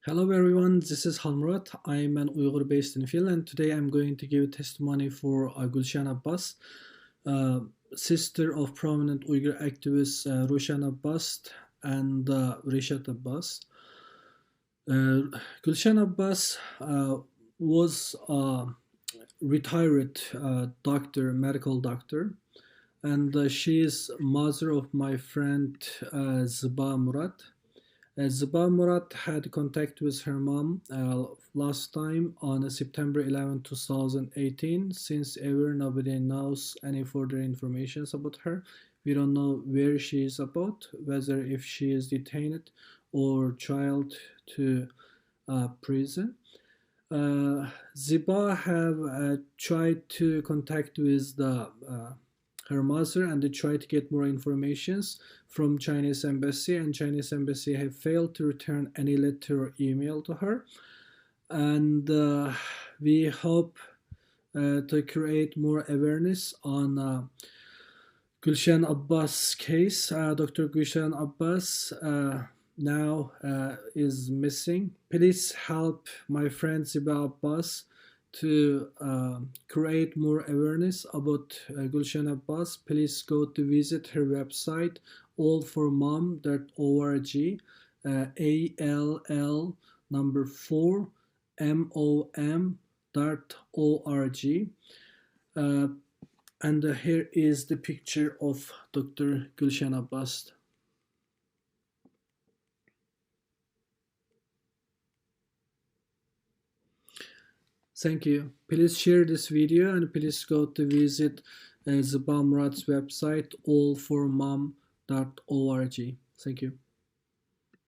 Hello everyone, this is Halmurat. I'm an Uyghur based in Finland. Today I'm going to give testimony for Gulshan Abbas, uh, sister of prominent Uyghur activists Roshan Abbas and Rishat Abbas. Gulshan Abbas was a retired medical doctor, and she is mother of my friend Ziba Murat. Ziba Murat had contact with her mom last time on September 11, 2018. Since ever, nobody knows any further information about her. We don't know where she is about, whether if she is detained or trialed to prison. Ziba have tried to contact with the her mother and they tried to get more informations from Chinese embassy, and Chinese embassy have failed to return any letter or email to her. And we hope to create more awareness on Gulshan Abbas case. Dr. Gulshan Abbas now is missing. Please help my friend Ziba Abbas to create more awareness about Gulshan Abbas. Please go to visit her website allformom.org, ALL number 4 MOM.org. And here is the picture of Dr. Gulshan Abbas. Thank you. Please share this video and please go to visit Ziba Murat's website allformom.org. Thank you.